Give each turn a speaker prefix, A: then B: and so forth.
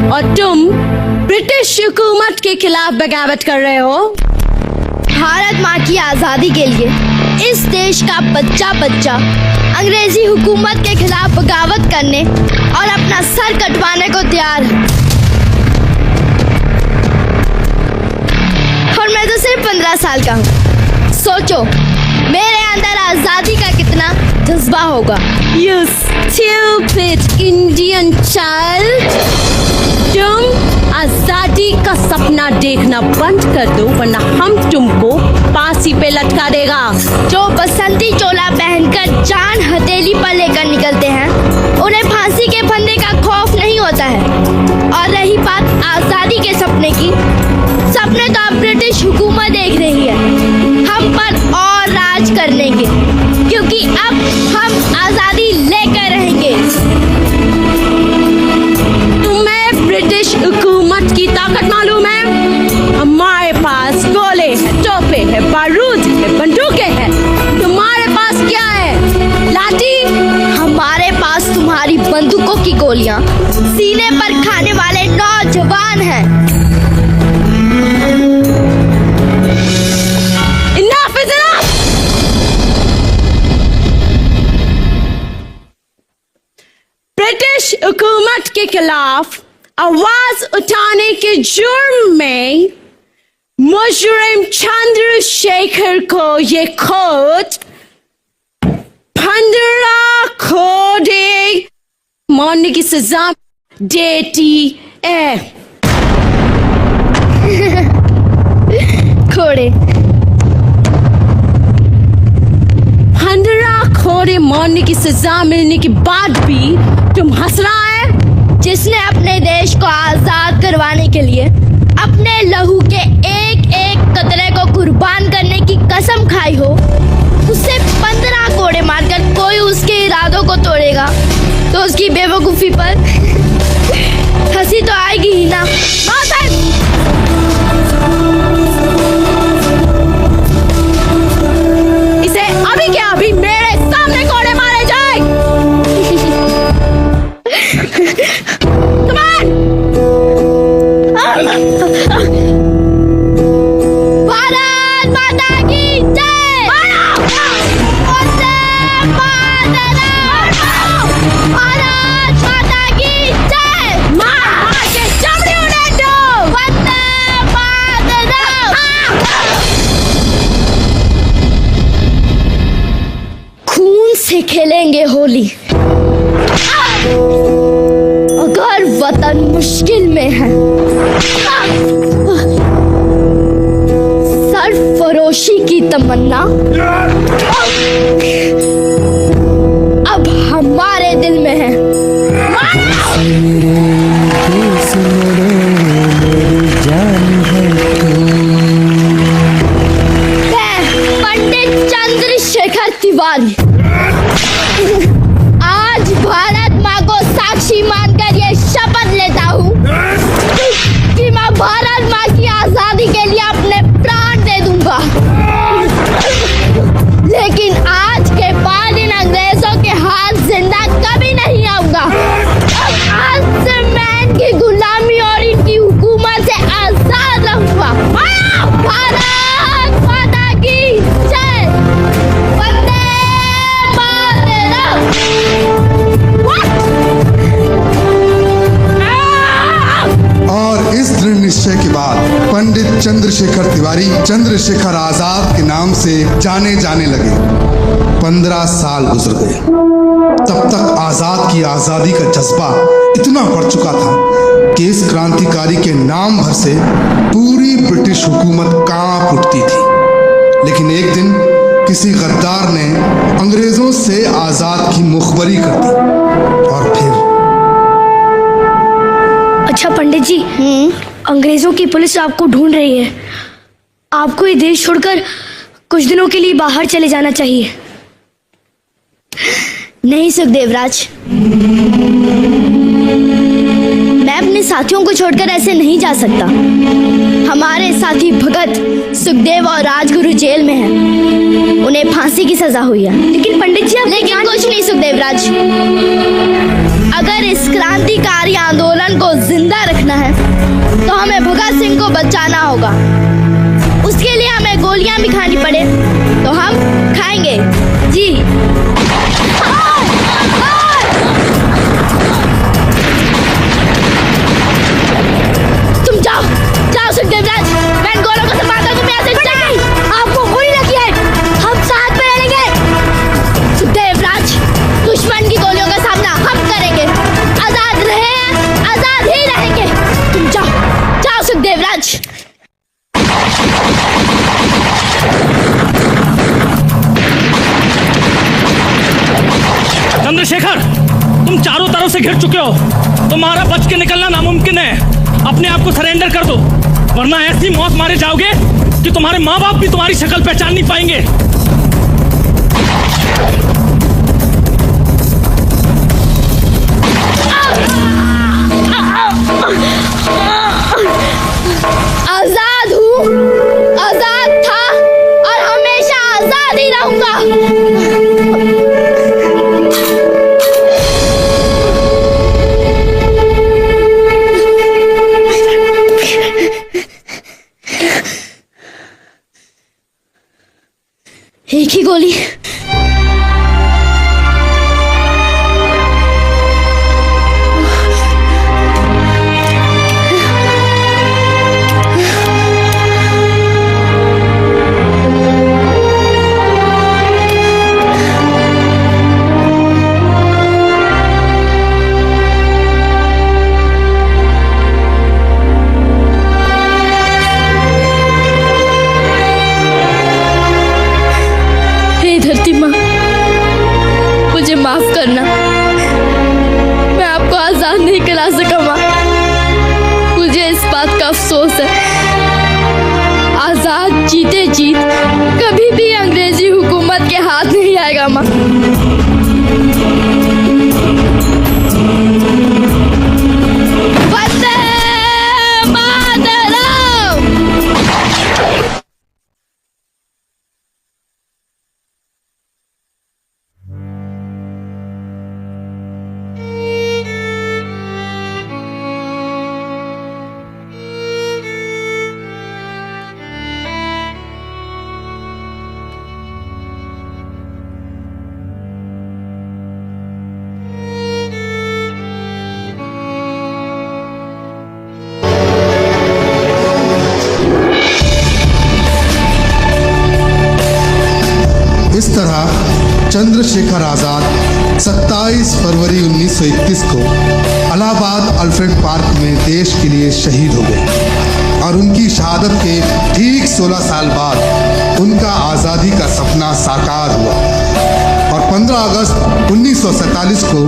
A: और तुम ब्रिटिश हुकूमत के खिलाफ बगावत कर रहे हो।
B: भारत माँ की आजादी के लिए इस देश का बच्चा बच्चा अंग्रेजी हुकूमत के खिलाफ बगावत करने और अपना सर कटवाने को तैयार है। और मैं तो सिर्फ 15 साल का हूँ। सोचो मेरे अंदर आजादी का कितना जज्बा होगा।
A: You stupid Indian child! तुम आजादी का सपना देखना बंद कर दो वरना हम तुमको फांसी पे लटका देगा।
B: जो बसंती चोला पहनकर जान हथेली पर लेकर निकलते हैं उन्हें फांसी के फंदे का खौफ नहीं होता है। और रही बात आजादी के सपने की, सपने तो अब ब्रिटिश हुकूमत देख रही है हम पर और राज करने के, क्योंकि अब हम आजादी लेकर रहेंगे।
A: तुम्हें ब्रिटिश हुकूमत की ताकत मालूम है? हमारे पास गोले हैं, तोपे है, बारूद है, बंदूकें हैं। तुम्हारे पास क्या है? लाठी?
B: हमारे पास तुम्हारी बंदूकों की गोलियां सीने पर खाने वाले नौजवान हैं।
A: Enough is enough! ब्रिटिश हुकूमत के खिलाफ आवाज उठाने के जुर्म में मुजरिम चंद्रशेखर को ये कोर्ट 15 कोड़े मारने की सजा देती है।
B: खोड़े
A: 15 कोड़े मारने की सजा मिलने के बाद भी तुम हंस रहा है?
B: जिसने अपने देश को आजाद करवाने के लिए अपने लहू के एक एक कतरे को कुर्बान करने की कसम खाई हो, उससे 15 कोड़े मारकर कोई उसके इरादों को तोड़ेगा तो उसकी बेवकूफी पर हंसी तो आएगी ही ना।
A: इसे अभी क्या अभी मेरे सामने कोड़े मारे जाए। Come on!
B: भारत माता की जय! वंदे मातरम! भारत माता की जय!
A: मार के चमड़ी उड़ा दो।
B: वंदे मातरम! खून से खेलेंगे होली। अगर वतन मुश्किल में है, सरफरोशी की तमन्ना अब हमारे दिल में है। मैं पंडित चंद्रशेखर तिवारी आज भारत माँ को साक्षी मानकर ये शपथ लेता हूँ कि मैं भारत माँ की आजादी के लिए अपने प्राण दे दूंगा। लेकिन आज के बाद इन अंग्रेजों के हाथ जिंदा कभी नहीं आऊंगा। आज से मैं इनकी गुलामी और इनकी हुकूमत से आजाद रहूंगा। भारत माता की जय! वंदे मातरम!
C: और इस दृढ़ निश्चय के बाद पंडित चंद्रशेखर तिवारी चंद्रशेखर आजाद के नाम से जाने जाने लगे। 15 साल गुजर गए। तब तक आजाद की आजादी का जज्बा इतना बढ़ चुका था कि इस क्रांतिकारी के नाम भर से पूरी ब्रिटिश हुकूमत कांप उठती थी। लेकिन एक दिन किसी गद्दार ने अंग्रेजों से आजाद की मुखबरी कर दी और फिर
B: अच्छा पंडित जी, अंग्रेजों की पुलिस आपको ढूंढ रही है। आपको ये देश छोड़कर कुछ दिनों के लिए बाहर चले जाना चाहिए। नहीं सुखदेवराज, मैं अपने साथियों को छोड़कर ऐसे नहीं जा सकता। हमारे साथी भगत, सुखदेव और राजगुरु जेल में हैं। उन्हें फांसी की सजा हुई है। लेकिन पंडित जी, लेकिन कुछ नहीं सुखदेवराज। अगर इस क्रांतिकारी आंदोलन को जिंदा रखना है तो हमें भगत सिंह को बचाना होगा। उसके लिए हमें गोलियां भी खानी पड़े तो हम खाएंगे जी। तुम जाओ जाओ सुखदेवराज, मैं इन गोलों को संभालता हूं, तुम यहाँ से जाओ। आपको गोली लगी है, हम साथ में लड़ेंगे। सुखदेवराज, दुश्मन की गोलियों का सामना हम करेंगे। आजाद रहे हैं, आजाद ही रहेंगे। तुम जाओ जाओ सुखदेवराज।
D: चंद्रशेखर, तुम चारों तरफ से घिर चुके हो, तुम्हारा बच के निकलना नामुमकिन है। अपने आप को सरेंडर कर दो, वरना ऐसी मौत मारे जाओगे कि तुम्हारे माँ बाप भी तुम्हारी शक्ल पहचान नहीं पाएंगे।
B: आजाद हूँ, आजाद था और हमेशा आजाद ही रहूंगा। एक ही गोली। धरती माँ, मुझे माफ करना, मैं आपको आजाद नहीं करा सका माँ। मुझे इस बात का अफसोस है। आजाद जीते जीत कभी भी अंग्रेजी हुकूमत के हाथ नहीं आएगा माँ। वंदे मातरम।
C: इस तरह चंद्रशेखर आजाद 27 फरवरी 1931 को इलाहाबाद अल्फ्रेड पार्क में देश के लिए शहीद हो गए और उनकी शहादत के ठीक 16 साल बाद उनका आज़ादी का सपना साकार हुआ और 15 अगस्त 1947 को